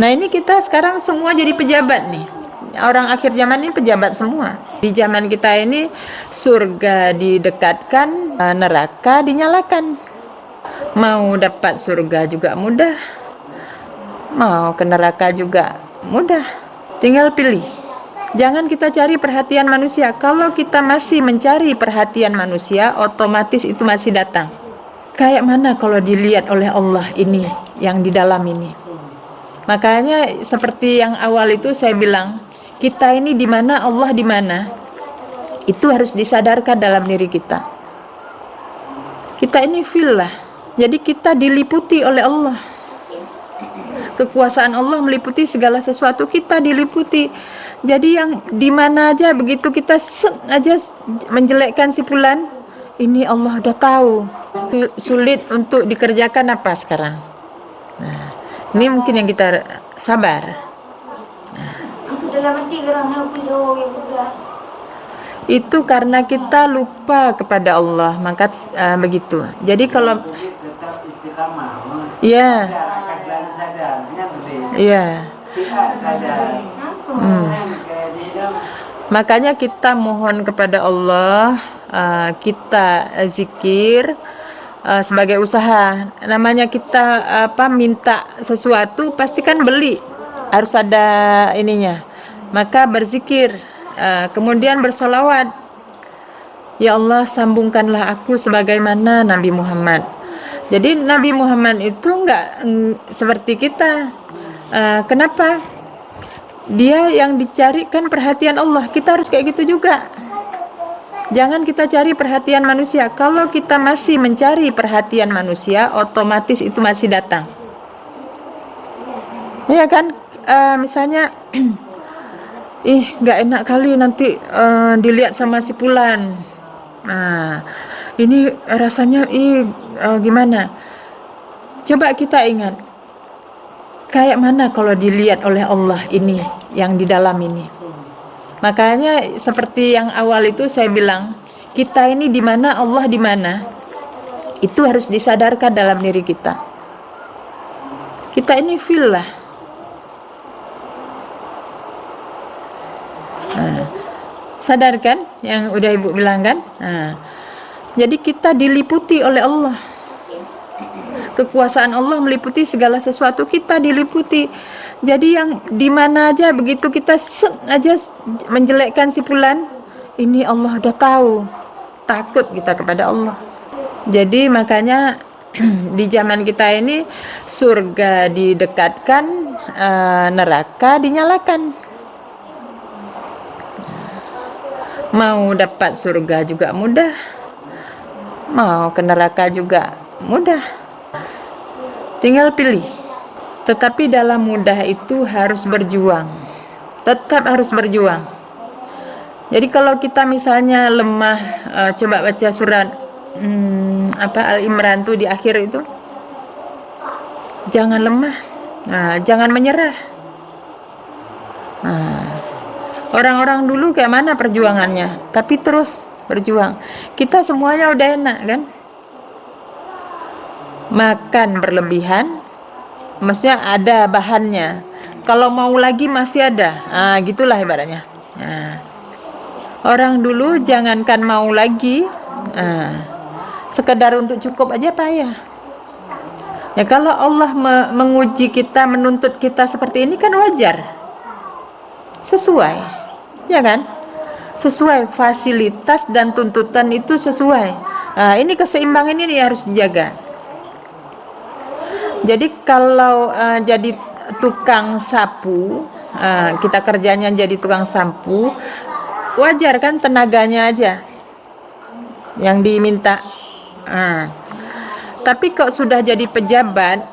Nah ini kita sekarang semua jadi pejabat nih. Orang akhir zaman ini pejabat semua. Di zaman kita ini surga didekatkan, neraka dinyalakan. Mau dapat surga juga mudah, mau ke neraka juga mudah. Tinggal pilih. Jangan kita cari perhatian manusia. Kalau kita masih mencari perhatian manusia, otomatis itu masih datang. Kayak mana kalau dilihat oleh Allah ini, yang di dalam ini? Makanya seperti yang awal itu saya bilang, kita ini di mana, Allah di mana? Itu harus disadarkan dalam diri kita. Kita ini feel lah. Jadi kita diliputi oleh Allah. Kekuasaan Allah meliputi segala sesuatu, kita diliputi. Jadi yang di mana aja begitu kita aja menjelekkan si fulan, ini Allah udah tahu. Sulit untuk dikerjakan apa sekarang? Nah, ini mungkin yang kita sabar. Itu karena kita lupa kepada Allah, maka begitu. Jadi kalau ya, iya. Makanya kita mohon kepada Allah, kita zikir sebagai usaha. Namanya kita minta sesuatu, pasti kan beli, harus ada ininya. Maka berzikir, kemudian bersolawat. Ya Allah, sambungkanlah aku sebagaimana Nabi Muhammad. Jadi Nabi Muhammad itu enggak seperti kita. Kenapa? Dia yang dicarikan perhatian Allah. Kita harus kayak gitu juga. Jangan kita cari perhatian manusia. Kalau kita masih mencari perhatian manusia, otomatis itu masih datang. Iya kan? Misalnya, nggak enak kali nanti dilihat sama si fulan. Nah, ini rasanya gimana? Coba kita ingat, kayak mana kalau dilihat oleh Allah ini, yang di dalam ini? Makanya seperti yang awal itu saya bilang, kita ini di mana, Allah di mana? Itu harus disadarkan dalam diri kita. Kita ini feel lah. Sadar kan yang udah Ibu bilang kan? Jadi kita diliputi oleh Allah. Kekuasaan Allah meliputi segala sesuatu, kita diliputi. Jadi yang di mana aja begitu kita aja menjelekkan si fulan, ini Allah udah tahu. Takut kita kepada Allah. Jadi makanya di zaman kita ini surga didekatkan, neraka dinyalakan. Mau dapat surga juga mudah, mau ke neraka juga mudah. Tinggal pilih. Tetapi dalam mudah itu harus berjuang. Tetap harus berjuang. Jadi kalau kita misalnya lemah, coba baca surat Al-Imran tuh di akhir itu. Jangan lemah. Jangan menyerah. Orang-orang dulu kayak mana perjuangannya, tapi terus berjuang. Kita semuanya udah enak kan? Makan berlebihan, maksudnya ada bahannya. Kalau mau lagi masih ada, gitulah ibaratnya. Orang dulu jangankan mau lagi, sekedar untuk cukup aja payah. Ya kalau Allah menguji kita, menuntut kita seperti ini kan wajar, sesuai. Ya kan? Sesuai, fasilitas dan tuntutan itu sesuai. Ini keseimbangan ini harus dijaga. Jadi kalau jadi tukang sapu, kita kerjanya jadi tukang sapu, wajar kan tenaganya aja yang diminta. Tapi kok sudah jadi pejabat,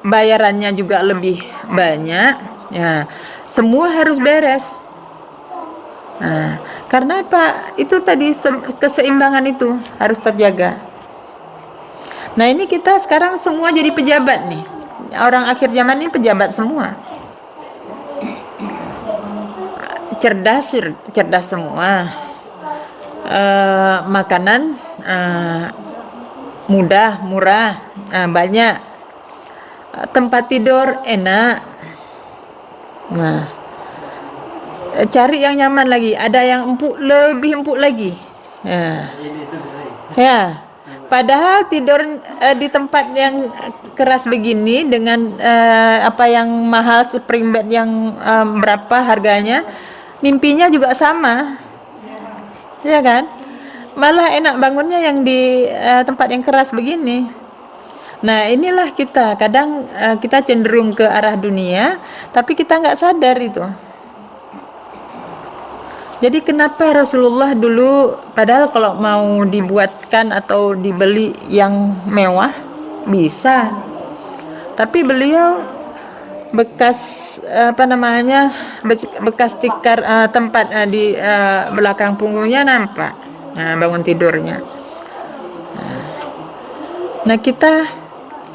bayarannya juga lebih banyak, ya semua harus beres. Karena apa? Itu tadi keseimbangan itu harus terjaga. Nah ini kita sekarang semua jadi pejabat nih. Orang akhir zaman ini pejabat semua. Cerdas semua. Makanan mudah, murah, banyak. Tempat tidur enak. Nah, cari yang nyaman lagi. Ada yang empuk, lebih empuk lagi. Ya. Padahal tidur di tempat yang keras begini dengan apa yang mahal, spring bed yang berapa harganya, mimpinya juga sama, ya kan? Malah enak bangunnya yang di tempat yang keras begini. Nah, inilah kita kadang kita cenderung ke arah dunia, tapi kita nggak sadar itu. Jadi kenapa Rasulullah dulu, padahal kalau mau dibuatkan atau dibeli yang mewah bisa, tapi beliau bekas bekas tikar tempat di belakang punggungnya nampak. Nah, bangun tidurnya. Nah, kita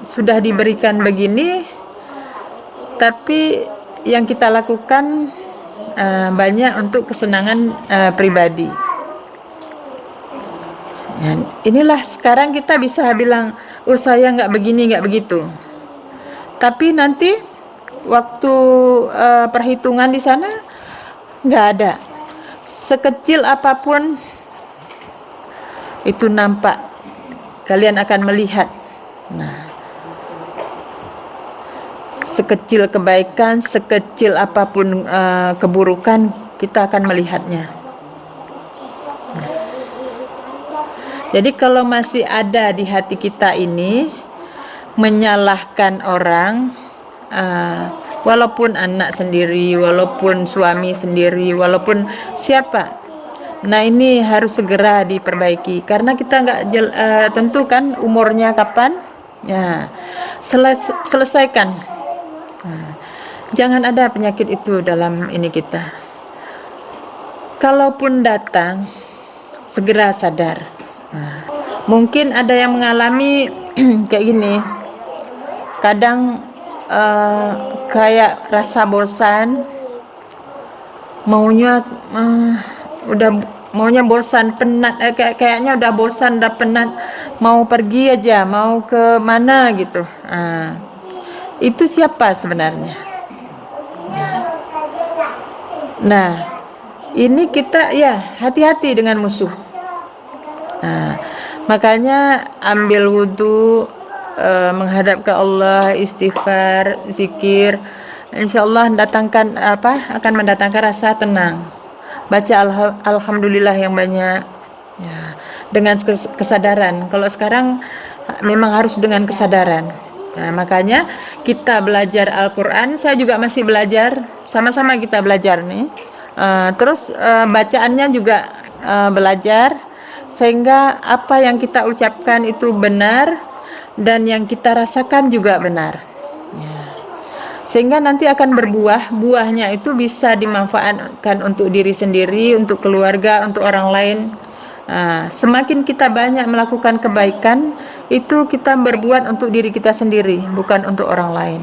sudah diberikan begini, tapi yang kita lakukan banyak untuk kesenangan pribadi. Dan inilah sekarang kita bisa bilang, oh saya nggak begini, nggak begitu. Tapi nanti waktu perhitungan di sana nggak ada. Sekecil apapun itu nampak, kalian akan melihat. Nah, sekecil kebaikan, sekecil apapun keburukan, kita akan melihatnya. Jadi kalau masih ada di hati kita ini menyalahkan orang, walaupun anak sendiri, walaupun suami sendiri, walaupun siapa, nah ini harus segera diperbaiki, karena kita nggak tentu kan umurnya kapan. Ya, selesaikan. Jangan ada penyakit itu dalam ini kita. Kalaupun datang, segera sadar. Mungkin ada yang mengalami kayak gini. Kadang kayak rasa bosan, maunya maunya bosan, penat, kayaknya udah bosan, udah penat, mau pergi aja, mau ke mana gitu. Itu siapa sebenarnya? Nah, ini kita ya hati-hati dengan musuh. Makanya ambil wudhu, menghadap ke Allah, istighfar, zikir, insyaallah akan mendatangkan rasa tenang. Baca alhamdulillah yang banyak, ya, dengan kesadaran. Kalau sekarang memang harus dengan kesadaran. Nah, makanya kita belajar Al-Quran, saya juga masih belajar, sama-sama kita belajar nih. Terus bacaannya juga belajar, sehingga apa yang kita ucapkan itu benar dan yang kita rasakan juga benar. Ya. Sehingga nanti akan berbuah, buahnya itu bisa dimanfaatkan untuk diri sendiri, untuk keluarga, untuk orang lain. Semakin kita banyak melakukan kebaikan, itu kita berbuat untuk diri kita sendiri, bukan untuk orang lain.